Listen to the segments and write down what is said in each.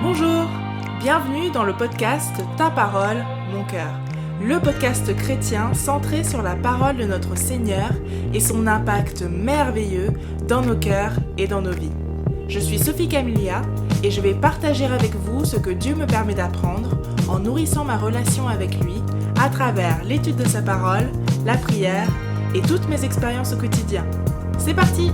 Bonjour, bienvenue dans le podcast Ta parole, mon cœur, le podcast chrétien centré sur la parole de notre Seigneur et son impact merveilleux dans nos cœurs et dans nos vies. Je suis Sophie Camilia et je vais partager avec vous ce que Dieu me permet d'apprendre en nourrissant ma relation avec lui à travers l'étude de sa parole, la prière et toutes mes expériences au quotidien. C'est parti!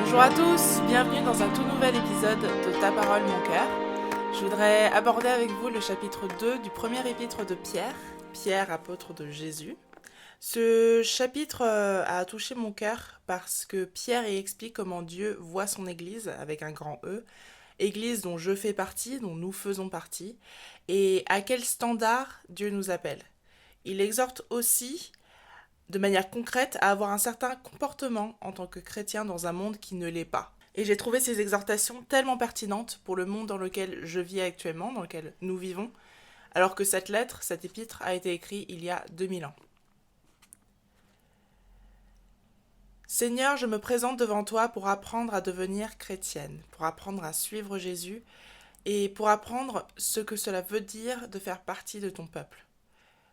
Bonjour à tous, bienvenue dans un tout nouvel épisode de Ta parole, mon cœur. Je voudrais aborder avec vous le chapitre 2 du premier épître de Pierre, Pierre, apôtre de Jésus. Ce chapitre a touché mon cœur parce que Pierre y explique comment Dieu voit son Église avec un grand E, Église dont je fais partie, dont nous faisons partie, et à quel standard Dieu nous appelle. Il exhorte aussi de manière concrète à avoir un certain comportement en tant que chrétien dans un monde qui ne l'est pas. Et j'ai trouvé ces exhortations tellement pertinentes pour le monde dans lequel je vis actuellement, dans lequel nous vivons, alors que cette lettre, cet épître a été écrit il y a 2000 ans. Seigneur, je me présente devant toi pour apprendre à devenir chrétienne, pour apprendre à suivre Jésus et pour apprendre ce que cela veut dire de faire partie de ton peuple.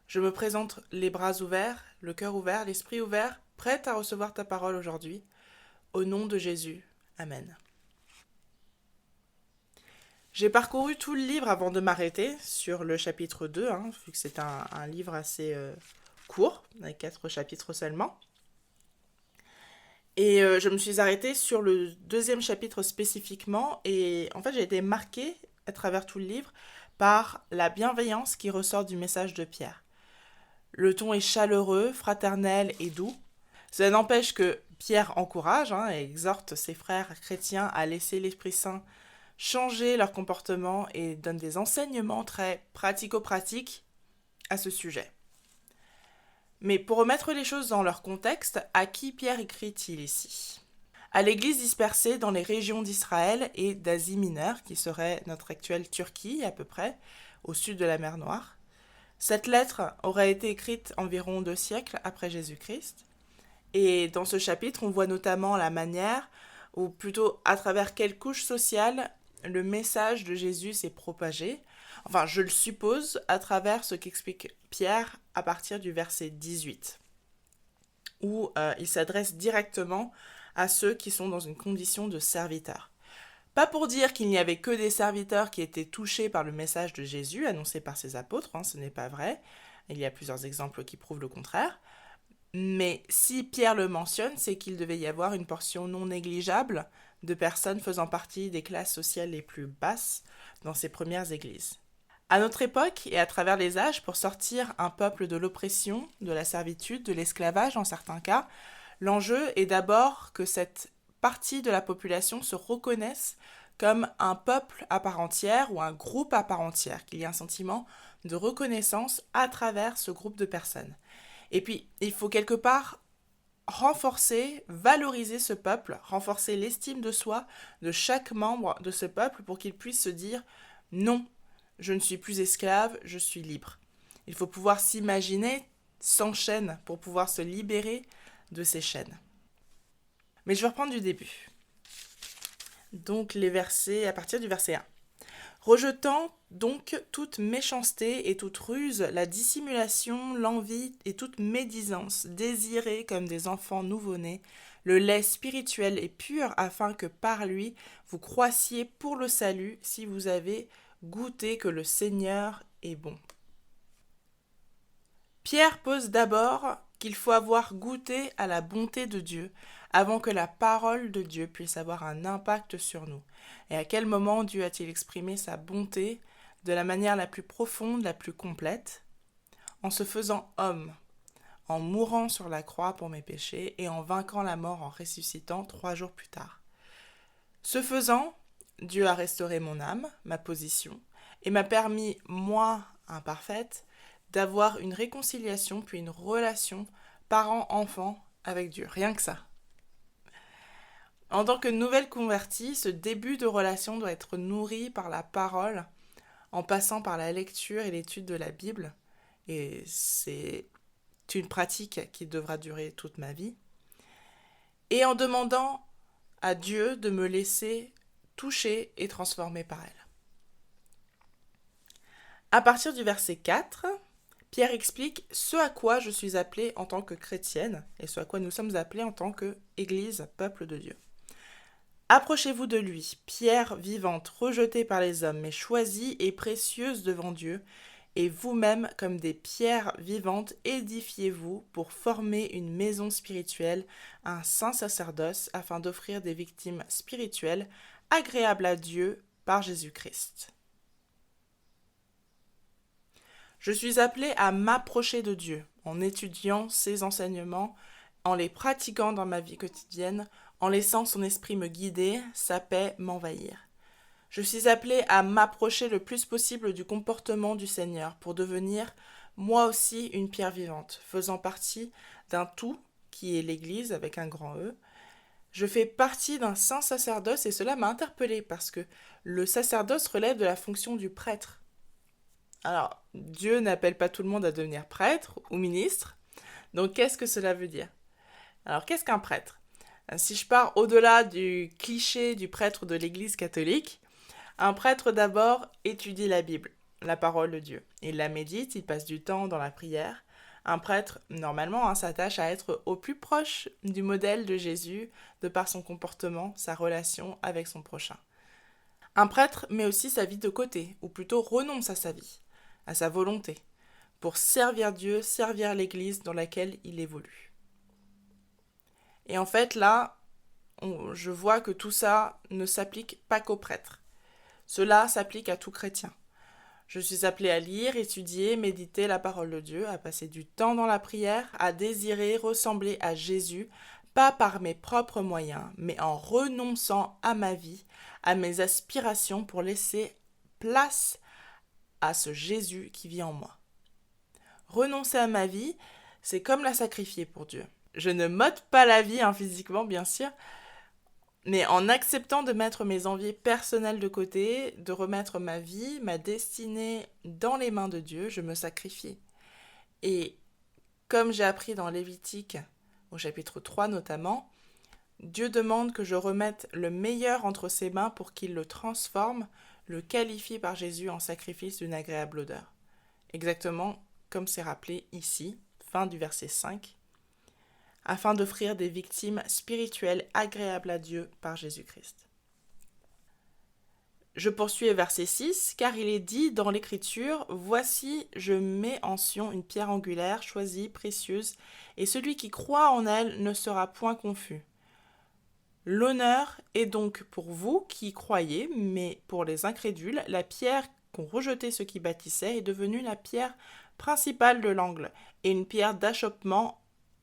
Je me présente les bras ouverts, le cœur ouvert, l'esprit ouvert, prête à recevoir ta parole aujourd'hui. Au nom de Jésus. Amen. J'ai parcouru tout le livre avant de m'arrêter sur le chapitre 2, vu que c'est un livre assez court, avec 4 chapitres seulement. Et je me suis arrêtée sur le deuxième chapitre spécifiquement, et en fait j'ai été marquée à travers tout le livre par la bienveillance qui ressort du message de Pierre. Le ton est chaleureux, fraternel et doux. Cela n'empêche que Pierre encourage et exhorte ses frères chrétiens à laisser l'Esprit Saint changer leur comportement et donne des enseignements très pratico-pratiques à ce sujet. Mais pour remettre les choses dans leur contexte, à qui Pierre écrit-il ici ? À l'église dispersée dans les régions d'Israël et d'Asie mineure, qui serait notre actuelle Turquie à peu près, au sud de la mer Noire. Cette lettre aurait été écrite environ 2 siècles après Jésus-Christ. Et dans ce chapitre, on voit notamment la manière, ou plutôt à travers quelle couche sociale, le message de Jésus s'est propagé. Enfin, je le suppose, à travers ce qu'explique Pierre à partir du verset 18, où il s'adresse directement à ceux qui sont dans une condition de serviteurs. Pas pour dire qu'il n'y avait que des serviteurs qui étaient touchés par le message de Jésus annoncé par ses apôtres, ce n'est pas vrai. Il y a plusieurs exemples qui prouvent le contraire. Mais si Pierre le mentionne, c'est qu'il devait y avoir une portion non négligeable de personnes faisant partie des classes sociales les plus basses dans ces premières églises. À notre époque et à travers les âges, pour sortir un peuple de l'oppression, de la servitude, de l'esclavage en certains cas, l'enjeu est d'abord que cette partie de la population se reconnaisse comme un peuple à part entière ou un groupe à part entière, qu'il y ait un sentiment de reconnaissance à travers ce groupe de personnes. Et puis, il faut quelque part renforcer, valoriser ce peuple, renforcer l'estime de soi de chaque membre de ce peuple pour qu'il puisse se dire « Non, je ne suis plus esclave, je suis libre ». Il faut pouvoir s'imaginer sans chaînes pour pouvoir se libérer de ces chaînes. Mais je vais reprendre du début. Donc les versets, à partir du verset 1. Rejetant donc toute méchanceté et toute ruse, la dissimulation, l'envie et toute médisance, désirez comme des enfants nouveau-nés le lait spirituel et pur, afin que par lui vous croissiez pour le salut, si vous avez goûté que le Seigneur est bon. Pierre pose d'abord qu'il faut avoir goûté à la bonté de Dieu avant que la parole de Dieu puisse avoir un impact sur nous. Et à quel moment Dieu a-t-il exprimé sa bonté de la manière la plus profonde, la plus complète ? En se faisant homme, en mourant sur la croix pour mes péchés et en vainquant la mort en ressuscitant 3 jours plus tard. Ce faisant, Dieu a restauré mon âme, ma position, et m'a permis, moi, imparfaite, d'avoir une réconciliation puis une relation parent-enfant avec Dieu. Rien que ça. En tant que nouvelle convertie, ce début de relation doit être nourri par la parole, en passant par la lecture et l'étude de la Bible, et c'est une pratique qui devra durer toute ma vie, et en demandant à Dieu de me laisser toucher et transformer par elle. À partir du verset 4, Pierre explique ce à quoi je suis appelée en tant que chrétienne et ce à quoi nous sommes appelés en tant qu'Église, peuple de Dieu. Approchez-vous de lui, pierre vivante, rejetée par les hommes, mais choisie et précieuse devant Dieu, et vous-même, comme des pierres vivantes, édifiez-vous pour former une maison spirituelle, un saint sacerdoce, afin d'offrir des victimes spirituelles agréables à Dieu par Jésus-Christ. Je suis appelée à m'approcher de Dieu en étudiant ses enseignements, en les pratiquant dans ma vie quotidienne, en laissant son esprit me guider, sa paix m'envahir. Je suis appelée à m'approcher le plus possible du comportement du Seigneur pour devenir moi aussi une pierre vivante, faisant partie d'un tout qui est l'Église avec un grand E. Je fais partie d'un saint sacerdoce et cela m'a interpellée parce que le sacerdoce relève de la fonction du prêtre. Alors, Dieu n'appelle pas tout le monde à devenir prêtre ou ministre, donc qu'est-ce que cela veut dire? Alors, qu'est-ce qu'un prêtre? Si je pars au-delà du cliché du prêtre de l'Église catholique, un prêtre d'abord étudie la Bible, la parole de Dieu. Il la médite, il passe du temps dans la prière. Un prêtre, normalement, s'attache à être au plus proche du modèle de Jésus de par son comportement, sa relation avec son prochain. Un prêtre met aussi sa vie de côté, ou plutôt renonce à sa vie, à sa volonté, pour servir Dieu, servir l'Église dans laquelle il évolue. Et en fait, là, je vois que tout ça ne s'applique pas qu'aux prêtres. Cela s'applique à tout chrétien. Je suis appelée à lire, étudier, méditer la parole de Dieu, à passer du temps dans la prière, à désirer ressembler à Jésus, pas par mes propres moyens, mais en renonçant à ma vie, à mes aspirations pour laisser place à ce Jésus qui vit en moi. Renoncer à ma vie, c'est comme la sacrifier pour Dieu. Je ne m'ôte pas la vie physiquement, bien sûr, mais en acceptant de mettre mes envies personnelles de côté, de remettre ma vie, ma destinée dans les mains de Dieu, je me sacrifie. Et comme j'ai appris dans Lévitique, au chapitre 3 notamment, Dieu demande que je remette le meilleur entre ses mains pour qu'il le transforme, le qualifie par Jésus en sacrifice d'une agréable odeur. Exactement comme c'est rappelé ici, fin du verset 5, afin d'offrir des victimes spirituelles agréables à Dieu par Jésus-Christ. Je poursuis au verset 6, car il est dit dans l'Écriture, « Voici, je mets en Sion une pierre angulaire, choisie, précieuse, et celui qui croit en elle ne sera point confus. » L'honneur est donc pour vous qui croyez, mais pour les incrédules, la pierre qu'ont rejeté ceux qui bâtissaient est devenue la pierre principale de l'angle, et une pierre d'achoppement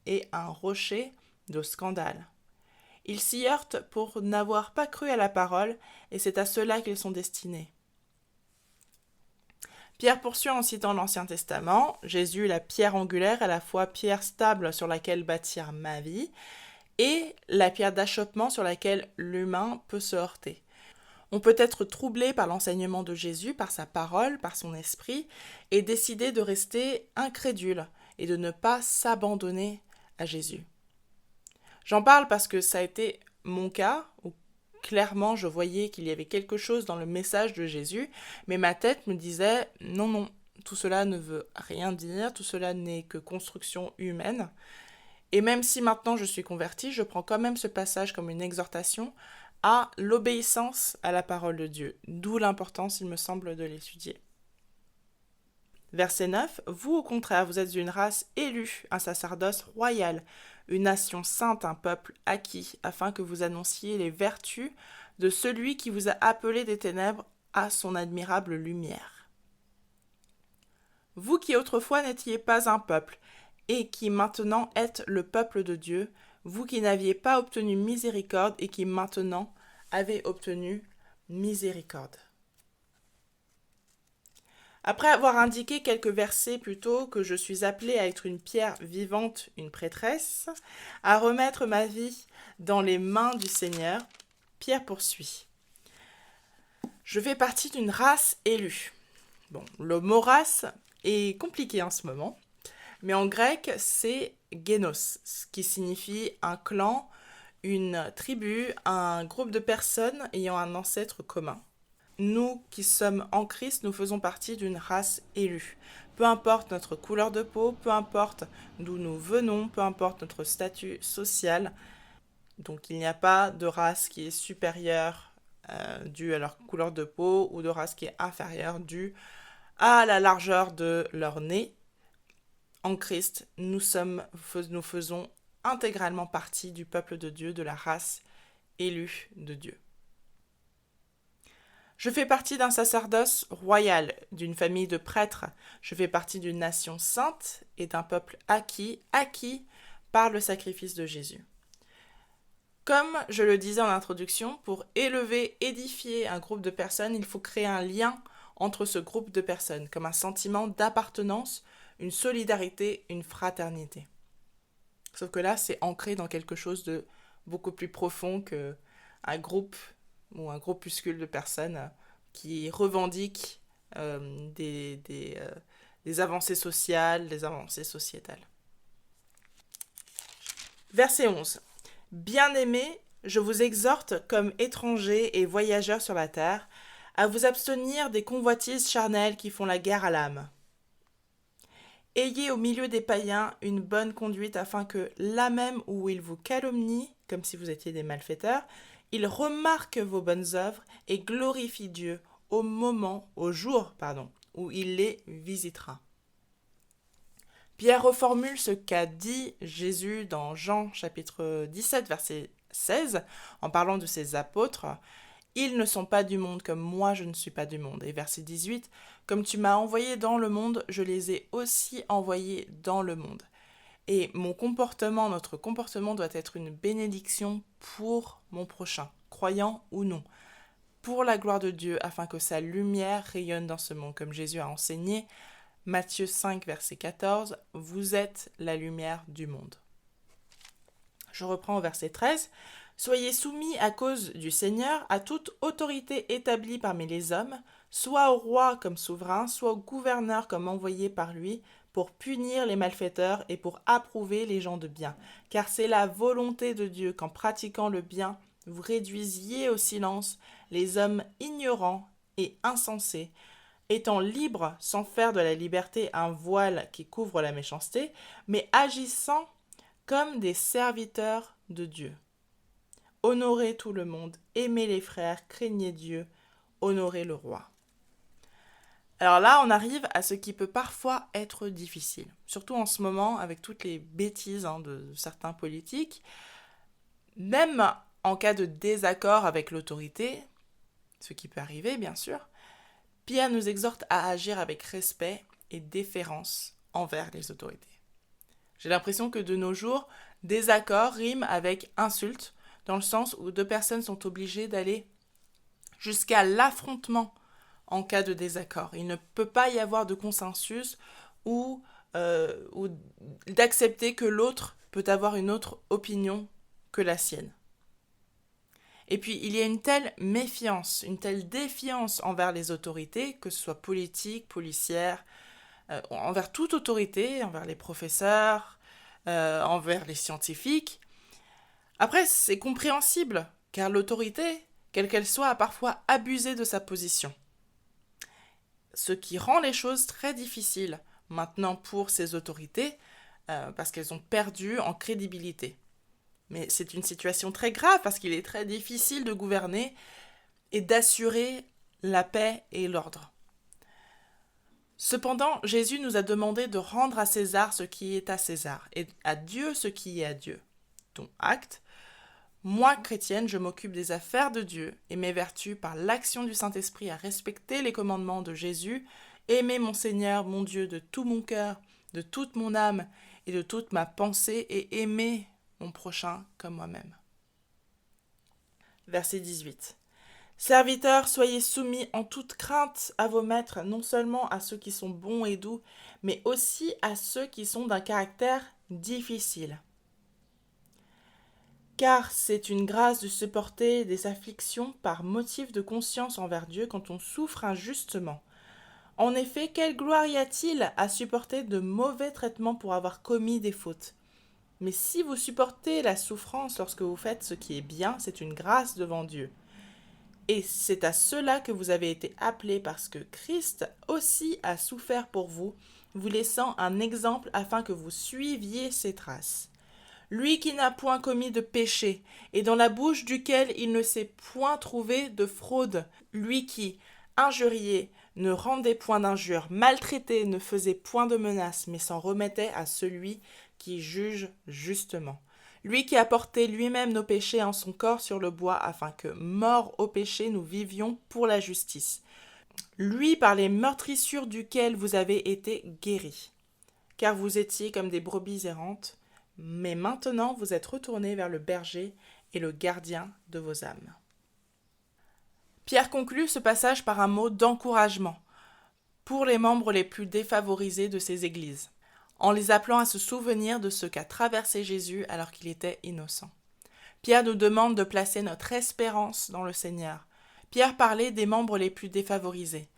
et un rocher de scandale. Ils s'y heurtent pour n'avoir pas cru à la parole, et c'est à cela qu'ils sont destinés. Pierre poursuit en citant l'Ancien Testament, Jésus, la pierre angulaire, à la fois pierre stable sur laquelle bâtir ma vie, et la pierre d'achoppement sur laquelle l'humain peut se heurter. On peut être troublé par l'enseignement de Jésus, par sa parole, par son esprit, et décider de rester incrédule et de ne pas s'abandonner à Jésus. J'en parle parce que ça a été mon cas, où clairement je voyais qu'il y avait quelque chose dans le message de Jésus, mais ma tête me disait « non, tout cela ne veut rien dire, tout cela n'est que construction humaine ». Et même si maintenant je suis convertie, je prends quand même ce passage comme une exhortation à l'obéissance à la parole de Dieu, d'où l'importance, il me semble, de l'étudier. Verset 9, « Vous, au contraire, vous êtes une race élue, un sacerdoce royal, une nation sainte, un peuple acquis, afin que vous annonciez les vertus de celui qui vous a appelé des ténèbres à son admirable lumière. Vous qui autrefois n'étiez pas un peuple, et qui maintenant êtes le peuple de Dieu, vous qui n'aviez pas obtenu miséricorde et qui maintenant avez obtenu miséricorde. » Après avoir indiqué quelques versets plus tôt que je suis appelée à être une pierre vivante, une prêtresse, à remettre ma vie dans les mains du Seigneur, Pierre poursuit. Je fais partie d'une race élue. Bon, le mot race est compliqué en ce moment. Mais en grec, c'est génos, ce qui signifie un clan, une tribu, un groupe de personnes ayant un ancêtre commun. Nous qui sommes en Christ, nous faisons partie d'une race élue. Peu importe notre couleur de peau, peu importe d'où nous venons, peu importe notre statut social. Donc il n'y a pas de race qui est supérieure due à leur couleur de peau ou de race qui est inférieure due à la largeur de leur nez. En Christ, nous faisons intégralement partie du peuple de Dieu, de la race élue de Dieu. Je fais partie d'un sacerdoce royal, d'une famille de prêtres. Je fais partie d'une nation sainte et d'un peuple acquis par le sacrifice de Jésus. Comme je le disais en introduction, pour élever, édifier un groupe de personnes, il faut créer un lien entre ce groupe de personnes, comme un sentiment d'appartenance, une solidarité, une fraternité. Sauf que là, c'est ancré dans quelque chose de beaucoup plus profond qu'un groupe ou un groupuscule de personnes qui revendiquent des avancées sociales, des avancées sociétales. Verset 11. Bien-aimés, je vous exhorte, comme étrangers et voyageurs sur la terre, à vous abstenir des convoitises charnelles qui font la guerre à l'âme. Ayez au milieu des païens une bonne conduite afin que, là même où ils vous calomnient, comme si vous étiez des malfaiteurs, ils remarquent vos bonnes œuvres et glorifient Dieu au jour, où il les visitera. Pierre reformule ce qu'a dit Jésus dans Jean chapitre 17, verset 16, en parlant de ses apôtres. Ils ne sont pas du monde comme moi je ne suis pas du monde. Et verset 18, comme tu m'as envoyé dans le monde, je les ai aussi envoyés dans le monde. Et notre comportement doit être une bénédiction pour mon prochain, croyant ou non, pour la gloire de Dieu, afin que sa lumière rayonne dans ce monde, comme Jésus a enseigné. Matthieu 5, verset 14, « Vous êtes la lumière du monde. » Je reprends au verset 13. « Soyez soumis à cause du Seigneur à toute autorité établie parmi les hommes, soit au roi comme souverain, soit au gouverneur comme envoyé par lui, pour punir les malfaiteurs et pour approuver les gens de bien. Car c'est la volonté de Dieu qu'en pratiquant le bien, vous réduisiez au silence les hommes ignorants et insensés, étant libres sans faire de la liberté un voile qui couvre la méchanceté, mais agissant comme des serviteurs de Dieu. Honorez tout le monde, aimez les frères, craignez Dieu, honorez le roi. » Alors là, on arrive à ce qui peut parfois être difficile, surtout en ce moment avec toutes les bêtises de certains politiques. Même en cas de désaccord avec l'autorité, ce qui peut arriver bien sûr, Pierre nous exhorte à agir avec respect et déférence envers les autorités. J'ai l'impression que de nos jours, désaccord rime avec insulte, dans le sens où deux personnes sont obligées d'aller jusqu'à l'affrontement en cas de désaccord. Il ne peut pas y avoir de consensus ou d'accepter que l'autre peut avoir une autre opinion que la sienne. Et puis, il y a une telle méfiance, une telle défiance envers les autorités, que ce soit politique, policière, envers toute autorité, envers les professeurs, envers les scientifiques. Après, c'est compréhensible, car l'autorité, quelle qu'elle soit, a parfois abusé de sa position. Ce qui rend les choses très difficiles maintenant pour ces autorités, parce qu'elles ont perdu en crédibilité. Mais c'est une situation très grave parce qu'il est très difficile de gouverner et d'assurer la paix et l'ordre. Cependant, Jésus nous a demandé de rendre à César ce qui est à César et à Dieu ce qui est à Dieu. Donc, acte. Moi, chrétienne, je m'occupe des affaires de Dieu et m'évertue par l'action du Saint-Esprit à respecter les commandements de Jésus, aimer mon Seigneur, mon Dieu, de tout mon cœur, de toute mon âme et de toute ma pensée, et aimer mon prochain comme moi-même. Verset 18. Serviteurs, soyez soumis en toute crainte à vos maîtres, non seulement à ceux qui sont bons et doux, mais aussi à ceux qui sont d'un caractère difficile. Car c'est une grâce de supporter des afflictions par motif de conscience envers Dieu quand on souffre injustement. En effet, quelle gloire y a-t-il à supporter de mauvais traitements pour avoir commis des fautes? Mais si vous supportez la souffrance lorsque vous faites ce qui est bien, c'est une grâce devant Dieu. Et c'est à cela que vous avez été appelés parce que Christ aussi a souffert pour vous, vous laissant un exemple afin que vous suiviez ses traces. Lui qui n'a point commis de péché, et dans la bouche duquel il ne s'est point trouvé de fraude, lui qui, injurié, ne rendait point d'injures, maltraité, ne faisait point de menaces, mais s'en remettait à celui qui juge justement. Lui qui a porté lui-même nos péchés en son corps sur le bois, afin que, morts au péché, nous vivions pour la justice. Lui par les meurtrissures duquel vous avez été guéris. Car vous étiez comme des brebis errantes, mais maintenant vous êtes retournés vers le berger et le gardien de vos âmes. Pierre conclut ce passage par un mot d'encouragement pour les membres les plus défavorisés de ces églises, en les appelant à se souvenir de ce qu'a traversé Jésus alors qu'il était innocent. Pierre nous demande de placer notre espérance dans le Seigneur. Pierre parlait des membres les plus défavorisés.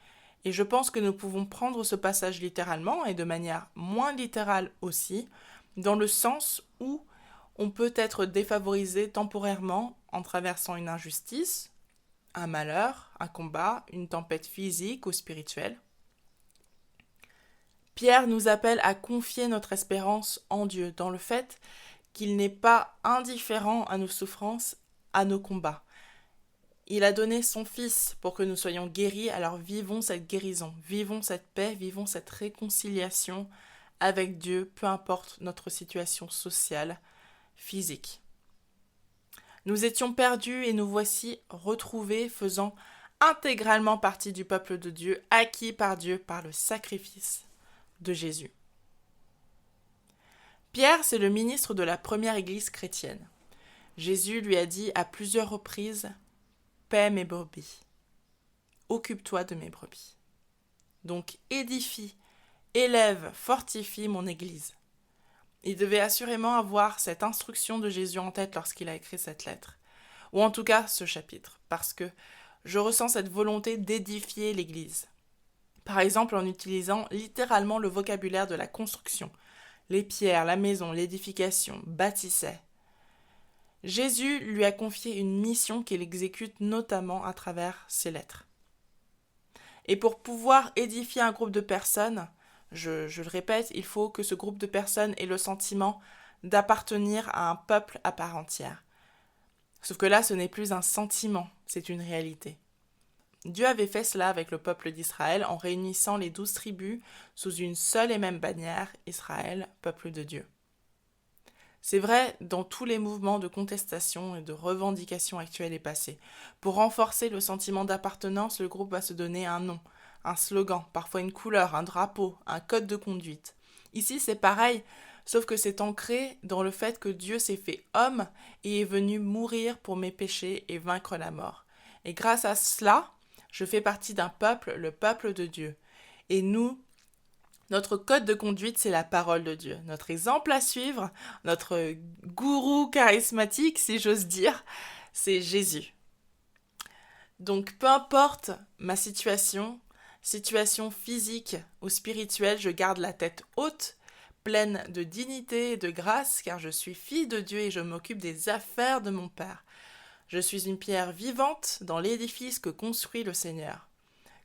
Et je pense que nous pouvons prendre ce passage littéralement et de manière moins littérale aussi, dans le sens où on peut être défavorisé temporairement en traversant une injustice, un malheur, un combat, une tempête physique ou spirituelle. Pierre nous appelle à confier notre espérance en Dieu, dans le fait qu'il n'est pas indifférent à nos souffrances, à nos combats. Il a donné son Fils pour que nous soyons guéris, alors vivons cette guérison, vivons cette paix, vivons cette réconciliation avec Dieu, peu importe notre situation sociale, physique. Nous étions perdus et nous voici retrouvés, faisant intégralement partie du peuple de Dieu, acquis par Dieu par le sacrifice de Jésus. Pierre, c'est le ministre de la première église chrétienne. Jésus lui a dit à plusieurs reprises « Paie mes brebis, occupe-toi de mes brebis. » Donc édifie, élève, fortifie mon église. Il devait assurément avoir cette instruction de Jésus en tête lorsqu'il a écrit cette lettre, ou en tout cas ce chapitre, parce que je ressens cette volonté d'édifier l'église. Par exemple en utilisant littéralement le vocabulaire de la construction, les pierres, la maison, l'édification, bâtissait. Jésus lui a confié une mission qu'il exécute notamment à travers ses lettres. Et pour pouvoir édifier un groupe de personnes, je le répète, il faut que ce groupe de personnes ait le sentiment d'appartenir à un peuple à part entière. Sauf que là, ce n'est plus un sentiment, c'est une réalité. Dieu avait fait cela avec le peuple d'Israël en réunissant les 12 tribus sous une seule et même bannière, Israël, peuple de Dieu. C'est vrai dans tous les mouvements de contestation et de revendication actuels et passés. Pour renforcer le sentiment d'appartenance, le groupe va se donner un nom, un slogan, parfois une couleur, un drapeau, un code de conduite. Ici, c'est pareil, sauf que c'est ancré dans le fait que Dieu s'est fait homme et est venu mourir pour mes péchés et vaincre la mort. Et grâce à cela, je fais partie d'un peuple, le peuple de Dieu. Et nous, notre code de conduite, c'est la parole de Dieu. Notre exemple à suivre, notre gourou charismatique, si j'ose dire, c'est Jésus. Donc, peu importe ma situation physique ou spirituelle, je garde la tête haute, pleine de dignité et de grâce, car je suis fille de Dieu et je m'occupe des affaires de mon Père. Je suis une pierre vivante dans l'édifice que construit le Seigneur.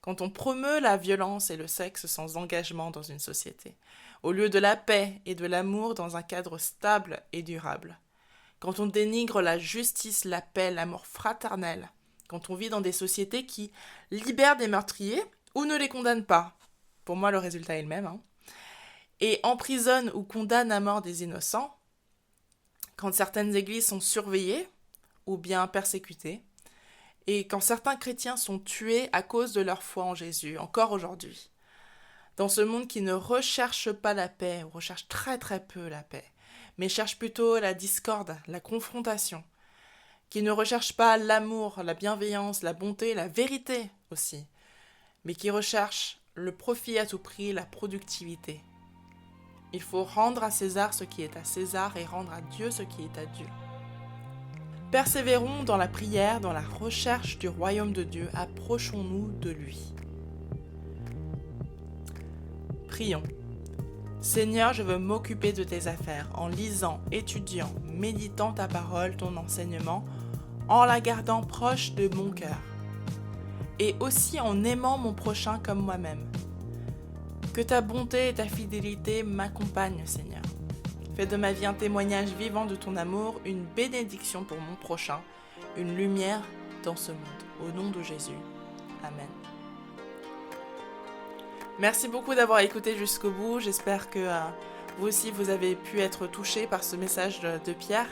Quand on promeut la violence et le sexe sans engagement dans une société, au lieu de la paix et de l'amour dans un cadre stable et durable. Quand on dénigre la justice, la paix, l'amour fraternel. Quand on vit dans des sociétés qui libèrent des meurtriers ou ne les condamnent pas. Pour moi, le résultat est le même. Et emprisonnent ou condamnent à mort des innocents. Quand certaines églises sont surveillées ou bien persécutées. Et quand certains chrétiens sont tués à cause de leur foi en Jésus, encore aujourd'hui. Dans ce monde qui ne recherche pas la paix, ou recherche très très peu la paix, mais cherche plutôt la discorde, la confrontation, qui ne recherche pas l'amour, la bienveillance, la bonté, la vérité aussi, mais qui recherche le profit à tout prix, la productivité. Il faut rendre à César ce qui est à César et rendre à Dieu ce qui est à Dieu. Persévérons dans la prière, dans la recherche du royaume de Dieu, approchons-nous de lui. Prions. Seigneur, je veux m'occuper de tes affaires en lisant, étudiant, méditant ta parole, ton enseignement, en la gardant proche de mon cœur. Et aussi en aimant mon prochain comme moi-même. Que ta bonté et ta fidélité m'accompagnent, Seigneur. Fais de ma vie un témoignage vivant de ton amour, une bénédiction pour mon prochain, une lumière dans ce monde. Au nom de Jésus. Amen. Merci beaucoup d'avoir écouté jusqu'au bout. J'espère que vous aussi vous avez pu être touchés par ce message de Pierre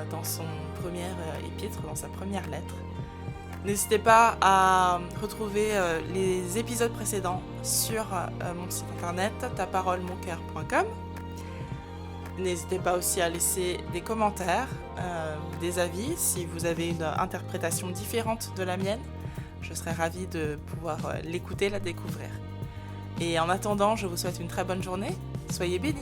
dans son premier épître, dans sa première lettre. N'hésitez pas à retrouver les épisodes précédents sur mon site internet taparolemoncoeur.com. N'hésitez pas aussi à laisser des commentaires, des avis si vous avez une interprétation différente de la mienne. Je serais ravie de pouvoir l'écouter, la découvrir. Et en attendant, je vous souhaite une très bonne journée. Soyez bénis!